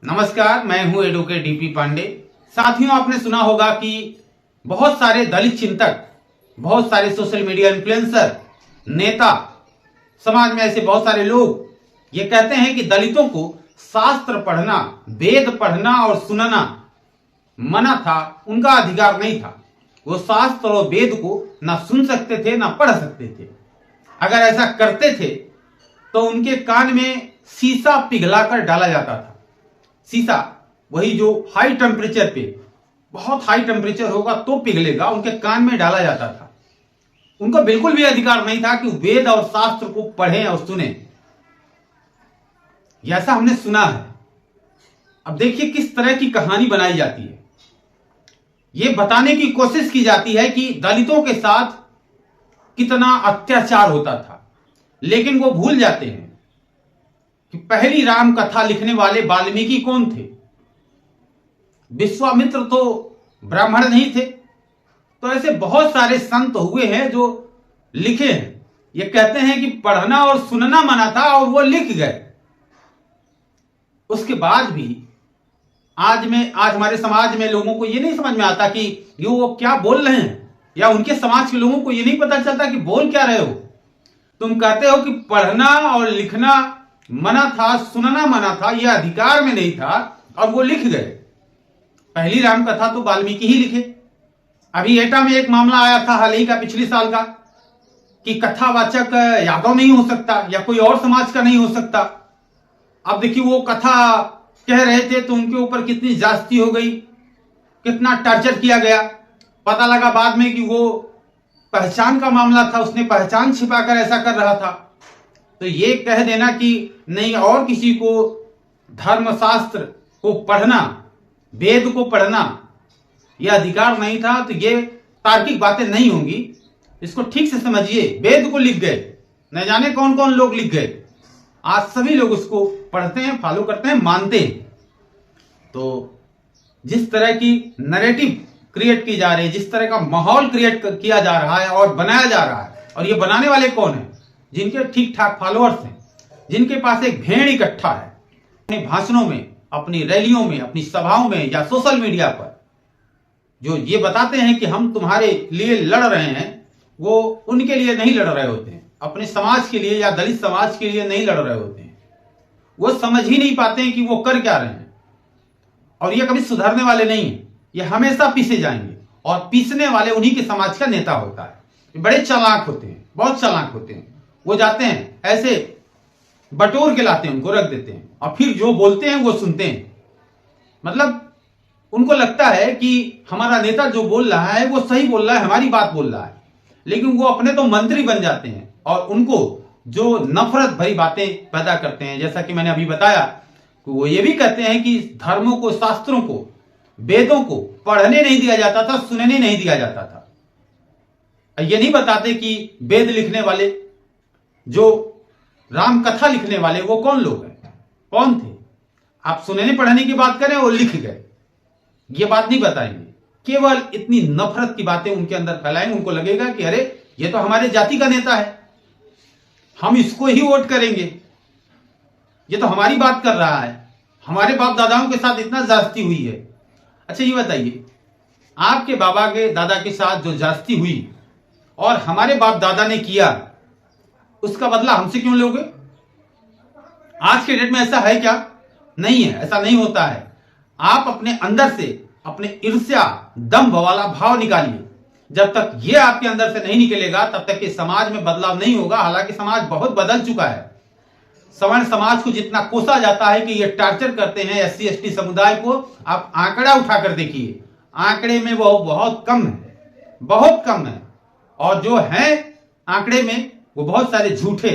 नमस्कार, मैं हूं एडवोकेट डीपी पांडे। साथियों, आपने सुना होगा कि बहुत सारे दलित चिंतक, बहुत सारे सोशल मीडिया इन्फ्लुएंसर, नेता, समाज में ऐसे बहुत सारे लोग ये कहते हैं कि दलितों को शास्त्र पढ़ना, वेद पढ़ना और सुनना मना था, उनका अधिकार नहीं था। वो शास्त्र और वेद को ना सुन सकते थे ना पढ़ सकते थे। अगर ऐसा करते थे तो उनके कान में शीशा पिघलाकर डाला जाता था। शीशा वही जो हाई टेम्परेचर पे, बहुत हाई टेम्परेचर होगा तो पिघलेगा, उनके कान में डाला जाता था। उनको बिल्कुल भी अधिकार नहीं था कि वेद और शास्त्र को पढ़ें और सुने। ऐसा हमने सुना है। अब देखिए किस तरह की कहानी बनाई जाती है। यह बताने की कोशिश की जाती है कि दलितों के साथ कितना अत्याचार होता था, लेकिन वो भूल जाते हैं कि पहली राम कथा लिखने वाले वाल्मीकि कौन थे। विश्वामित्र तो ब्राह्मण नहीं थे। तो ऐसे बहुत सारे संत हुए हैं जो लिखे हैं। ये कहते हैं कि पढ़ना और सुनना मना था और वो लिख गए। उसके बाद भी आज हमारे समाज में लोगों को ये नहीं समझ में आता कि ये वो क्या बोल रहे हैं, या उनके समाज के लोगों को ये नहीं पता चलता कि बोल क्या रहे हो। तुम कहते हो कि पढ़ना और लिखना मना था, सुनना मना था, यह अधिकार में नहीं था, और वो लिख गए। पहली राम कथा तो वाल्मीकि ही लिखे। अभी एटा में एक मामला आया था हाल ही का, पिछले साल का, कि कथावाचक यादव नहीं हो सकता या कोई और समाज का नहीं हो सकता। अब देखिए वो कथा कह रहे थे तो उनके ऊपर कितनी ज्यादती हो गई, कितना टॉर्चर किया गया। पता लगा बाद में कि वो पहचान का मामला था, उसने पहचान छिपाकर ऐसा कर रहा था। तो ये कह देना कि नहीं और किसी को धर्मशास्त्र को पढ़ना, वेद को पढ़ना यह अधिकार नहीं था, तो ये तार्किक बातें नहीं होंगी। इसको ठीक से समझिए। वेद को लिख गए, न जाने कौन कौन लोग लिख गए। आज सभी लोग उसको पढ़ते हैं, फॉलो करते हैं, मानते हैं। तो जिस तरह की नैरेटिव क्रिएट की जा रही है, जिस तरह का माहौल क्रिएट किया जा रहा है और बनाया जा रहा है, और ये बनाने वाले कौन है? जिनके ठीक ठाक फॉलोअर्स हैं, जिनके पास एक भेड़ इकट्ठा है। अपने भाषणों में, अपनी रैलियों में, अपनी सभाओं में या सोशल मीडिया पर जो ये बताते हैं कि हम तुम्हारे लिए लड़ रहे हैं, वो उनके लिए नहीं लड़ रहे होते हैं, अपने समाज के लिए या दलित समाज के लिए नहीं लड़ रहे होते हैं। वो समझ ही नहीं पाते हैं कि वो कर क्या रहे हैं, और ये कभी सुधरने वाले नहीं है। ये हमेशा पीछे जाएंगे, और पीछने वाले उन्हीं के समाज का नेता होता है। ये बड़े चालाक होते हैं, बहुत चालाक होते हैं। वो जाते हैं ऐसे बटोर के लाते हैं, उनको रख देते हैं, और फिर जो बोलते हैं वो सुनते हैं। मतलब उनको लगता है कि हमारा नेता जो बोल रहा है वो सही बोल रहा है, हमारी बात बोल रहा है। लेकिन वो अपने तो मंत्री बन जाते हैं, और उनको जो नफरत भरी बातें पैदा करते हैं, जैसा कि मैंने अभी बताया, कि वो ये भी कहते हैं कि धर्मों को, शास्त्रों को, वेदों को पढ़ने नहीं दिया जाता था, सुनने नहीं दिया जाता था। ये नहीं बताते कि वेद लिखने वाले, जो राम कथा लिखने वाले, वो कौन लोग हैं, कौन थे। आप सुनने पढ़ने की बात करें, वो लिख गए, ये बात नहीं बताएंगे। केवल इतनी नफरत की बातें उनके अंदर फैलाएंगे। उनको लगेगा कि अरे ये तो हमारे जाति का नेता है, हम इसको ही वोट करेंगे, ये तो हमारी बात कर रहा है, हमारे बाप दादाओं के साथ इतना ज्यादती हुई है। अच्छा ये बताइए, आपके बाबा के दादा के साथ जो ज्यादती हुई और हमारे बाप दादा ने किया, उसका बदला हमसे क्यों लोगे? आज के डेट में ऐसा है क्या? नहीं है, ऐसा नहीं होता है। आप अपने अंदर से अपने ईर्ष्या, दंभ वाला भाव निकालिए। जब तक ये आपके अंदर से नहीं निकलेगा, तब तक कि समाज में बदलाव नहीं होगा। हालांकि समाज बहुत बदल चुका है। सवर्ण समाज को जितना कोसा जाता है कि ये टॉर्चर करते हैं एससी एसटी समुदाय को, आप आंकड़ा उठाकर देखिए, आंकड़े में वो बहुत कम है, बहुत कम है। और जो है आंकड़े में, वो बहुत सारे झूठे।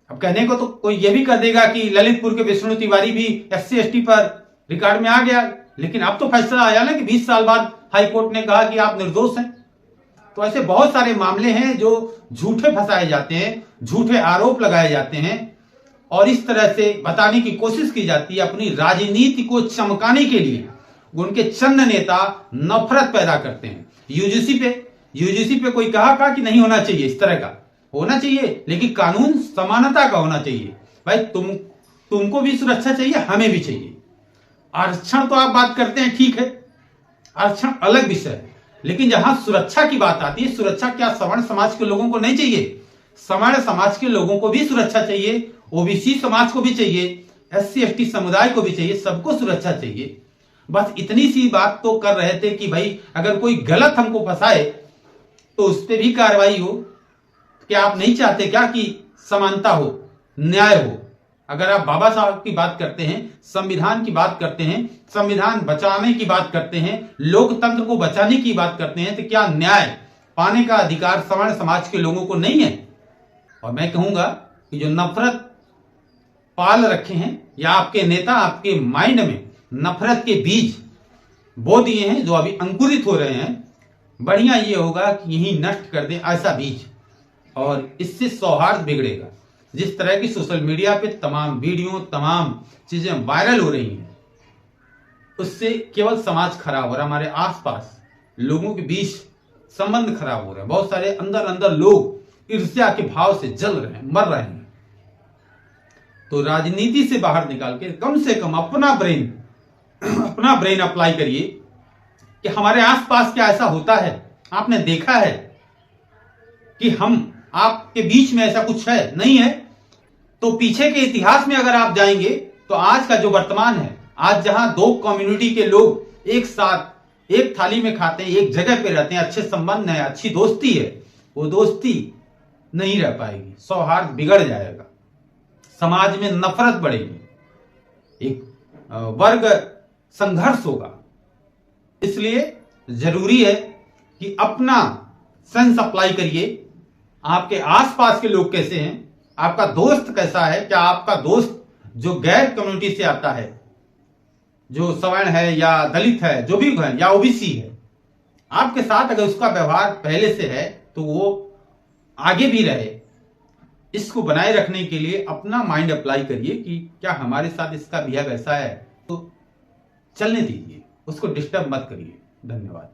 अब कहने को तो कोई ये भी कह देगा कि ललितपुर के विष्णु तिवारी भी एससी एसटी पर रिकॉर्ड में आ गया, लेकिन अब तो फैसला आया ना कि 20 साल बाद हाईकोर्ट ने कहा कि आप निर्दोष हैं। तो ऐसे बहुत सारे मामले हैं जो झूठे फंसाए जाते हैं, झूठे आरोप लगाए जाते हैं, और इस तरह से बताने की कोशिश की जाती है अपनी राजनीति को चमकाने के लिए। उनके चंद नेता नफरत पैदा करते हैं। यूजीसी पे कोई कहा कि नहीं होना चाहिए, इस तरह का होना चाहिए, लेकिन कानून समानता का होना चाहिए। भाई तो उनको भी सुरक्षा चाहिए, हमें भी चाहिए। आरक्षण तो आप बात करते हैं, ठीक है, आरक्षण अलग विषय है, लेकिन जहां सुरक्षा की बात आती है, सुरक्षा क्या सवर्ण समाज के लोगों को नहीं चाहिए? सवर्ण समाज के लोगों को भी सुरक्षा चाहिए, ओबीसी समाज को भी चाहिए, SC ST समुदाय को भी चाहिए, सबको सुरक्षा चाहिए। बस इतनी सी बात तो कर रहे थे कि भाई अगर कोई गलत हमको फंसाए तो उस पर भी कार्रवाई हो। क्या आप नहीं चाहते क्या कि समानता हो, न्याय हो? अगर आप बाबा साहब की बात करते हैं, संविधान की बात करते हैं, संविधान बचाने की बात करते हैं, लोकतंत्र को बचाने की बात करते हैं, तो क्या न्याय पाने का अधिकार सवर्ण समाज के लोगों को नहीं है? और मैं कहूंगा कि जो नफरत पाल रखे हैं या आपके नेता आपके माइंड में नफरत के बीज बो दिए हैं जो अभी अंकुरित हो रहे हैं, बढ़िया ये होगा कि यही नष्ट कर दें ऐसा बीज, और इससे सौहार्द बिगड़ेगा। जिस तरह की सोशल मीडिया पे तमाम वीडियो, तमाम चीजें वायरल हो रही हैं, उससे केवल समाज खराब हो रहा है, हमारे आसपास लोगों के बीच संबंध खराब हो रहे हैं। बहुत सारे अंदर अंदर लोग ईर्ष्या के भाव से जल रहे हैं, मर रहे हैं। तो राजनीति से बाहर निकाल के कम से कम अपना ब्रेन अप्लाई करिए कि हमारे आसपास क्या ऐसा होता है। आपने देखा है कि हम आपके बीच में ऐसा कुछ है? नहीं है। तो पीछे के इतिहास में अगर आप जाएंगे तो आज का जो वर्तमान है, आज जहां दो कम्युनिटी के लोग एक साथ एक थाली में खाते हैं, एक जगह पे रहते हैं, अच्छे संबंध है, अच्छी दोस्ती है, वो दोस्ती नहीं रह पाएगी, सौहार्द बिगड़ जाएगा, समाज में नफरत बढ़ेगी, एक वर्ग संघर्ष होगा। इसलिए जरूरी है कि अपना सेंस अप्लाई करिए। आपके आसपास के लोग कैसे हैं, आपका दोस्त कैसा है, क्या आपका दोस्त जो गैर कम्युनिटी से आता है, जो सवर्ण है या दलित है, जो भी है, या ओबीसी है, आपके साथ अगर उसका व्यवहार पहले से है तो वो आगे भी रहे। इसको बनाए रखने के लिए अपना माइंड अप्लाई करिए कि क्या हमारे साथ इसका बिहेव ऐसा है, तो चलने दीजिए, उसको डिस्टर्ब मत करिए। धन्यवाद।